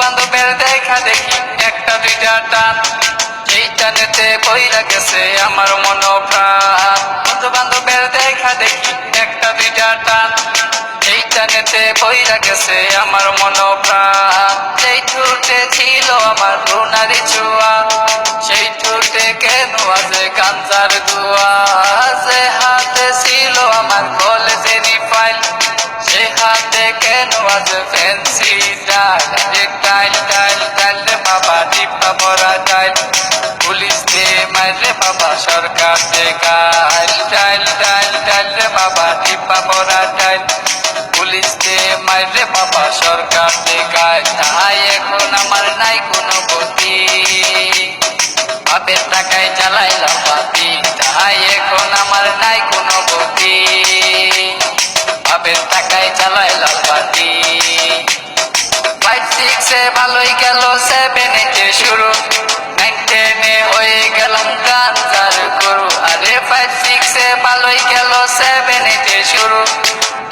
বান্ধবের দেখা দেখি একটা দুইটা টান, সেই টানেতে বইরা গেছে আমার মন প্রাণ। বন্ধু বান্ধবের দেখা দেখি একটা দুইটা টান, সেই টানেতে বইরা গেছে আমার মন প্রাণ। সেই ঠোঁটে ছিল আমার সোনারি ছোঁয়া, সেই ঠোঁটে কেন আছে গাঞ্জার ধোঁয়া। যে হাতে ছিল আমার কলেজেরই ফাইল, সে হাতে কেন আছে ফ্যান্সি ডাল। টাইল টাইল টাইল রে বাবা টিপা ভরা টাইল, পুলিশ দে মাইরে বাবা সরকার দে গাইল। টাইল টাইল টাইল রে বাবা টিপা ভরা টাইল, পুলিশ দে মাইরে বাবা সরকার দে গাইল। তাই এখন আমার নাই কোনো গতি, বাপের টাকায় চালাইলাম বাতি। তাই এখন আমার নাই কোনো গতি, বাপের টাকায় চালাইলাম বাতি। 5-6 ভালোই গেল, 7-8 শুরু, 9-10 হয়ে গেলাম গাঞ্জার গরু। আরে 5-6 ভালোই গেল, 7-8 শুরু,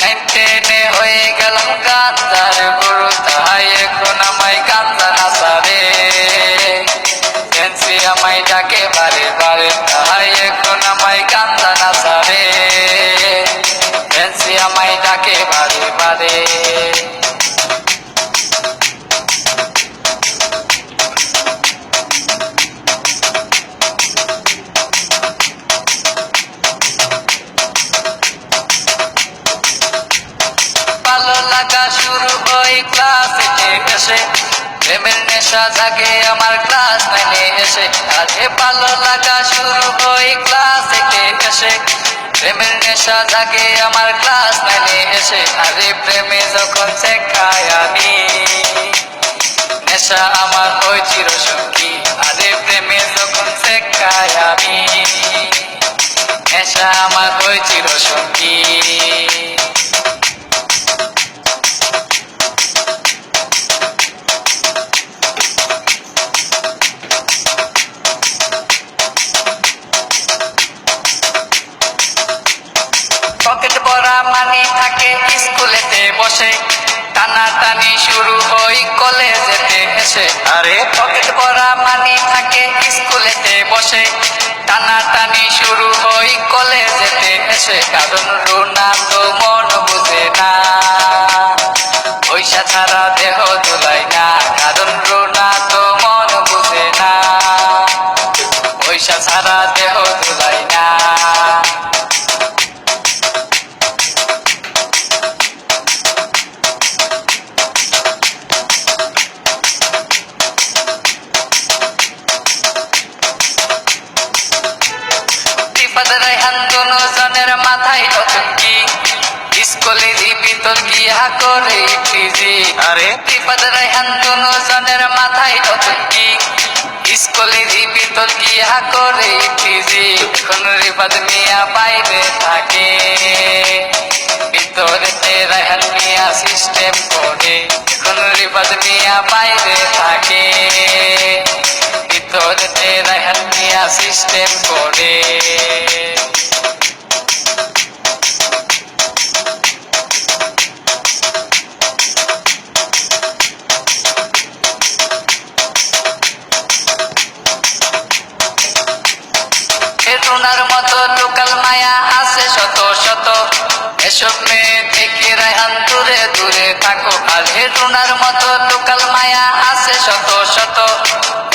9-10 হয়ে গেলাম গাঞ্জার গরু। তাই এখন আমায় গাঞ্জা নাচারে, ফ্যান্সি আমায় ডাকে বারে বারে। তাই এখন আমায় গাঞ্জা নাচারে, ফ্যান্সি আমায় ডাকে বারে বারে। ভালো লাগা শুরু হয় ক্লাস 8 এসে, প্রেমের নেশা জাগে আমার ক্লাস 9 এসে। আরে ভালো লাগা শুরু হয় ক্লাস 8 এসে, প্রেমের নেশা জাগে আমার ক্লাস 9 এসে। আরে প্রেমে যখন শেখাই আমি, নেশা আমার হয় চিরসঙ্গী। আরে প্রেমে যখন শেখাই আমি, নেশা আমার হয় চিরসঙ্গী। পকেট ভরা মানি থাকে স্কুলেতে বসে, টানাটানি শুরু হয় কলেজেতে এসে। আরে পকেট ভরা মানি থাকে স্কুলেতে বসে, টানাটানি শুরু হয় কলেজেতে এসে। কারণ রোনাল্ডো মন বুঝে না, পয়সা ছাড়া দেহ দুলাই না। কারণ রোনাল্ডো মন বুঝে না, পয়সা ছাড়া দেহ দুলাই না। রায়হান দুজনের মাথায় চুমকি, স্কুলের ভিতর গিয়া করে টিজি। আরে রিফাত রায়হান দুজনের মাথায় চুমকি, স্কুলের ভিতর গিয়া করে টিজি। এখন রিফাত মিয়া বাইরে থাকে, ভিতরেতে রায়হান মিয়া সিস্টেম করে। এখন রিফাত মিয়া বাইরে থাকে, ভিতরেতে রায়হান মিয়া সিস্টেম করে। রুনার মতো লোকাল মায়া আছে শত শত, এসব মেয়ে থেকে রায়হান দূরে দূরে থাকো। আর রুনার মতো লোকাল মায়া আছে শত শত,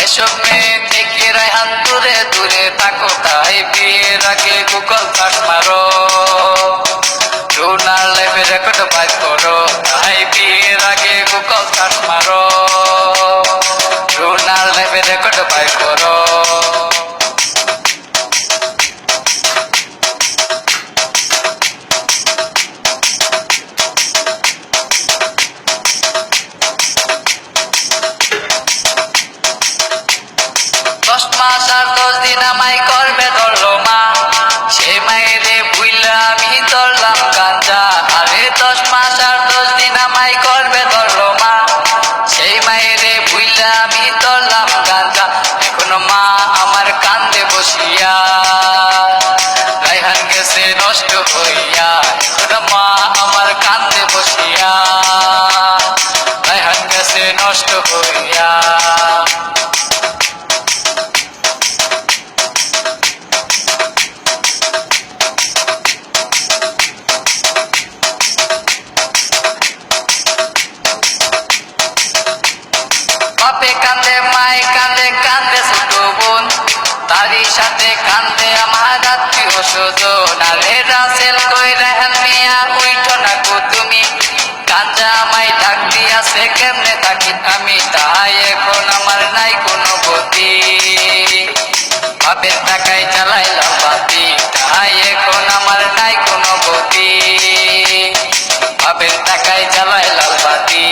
এসব মেয়ে থেকে রায়হান দূরে দূরে থাকো। তাই বিয়ের আগে গুগল সার্চ মারো, রুনার লাইফে রেকর্ড বাইর করো। তাই বিয়ের আগে গুগল সার্চ মারো, রুনার লাইফে রেকর্ড বাইর করো। মাস আর 10 দিন আমায় করবে ধরলো মা, সে মায়েরে ভুইলা আমি ধরলাম গাঞ্জা। আরে 10 মাস নষ্ট হইয়া। বাপে কান্দে মায়ে কান্দে কান্দে ছোট বোন, তারই সাথে কান্দে আমার আত্মীয় স্বজন। আরে রাসেল কই রেহান মিয়া উইঠো না গো তুমি, কাঞ্জা আমায় ডাক দিয়াছে কেমনে থাকি আমি, তাই এখন আমার নাই কোনো গতি। বাপের টাকায় চালাইলাম বাতি, তাই এখন আমার নাই কোনো গতি। বাপের টাকায় চালাইলাম বাতি।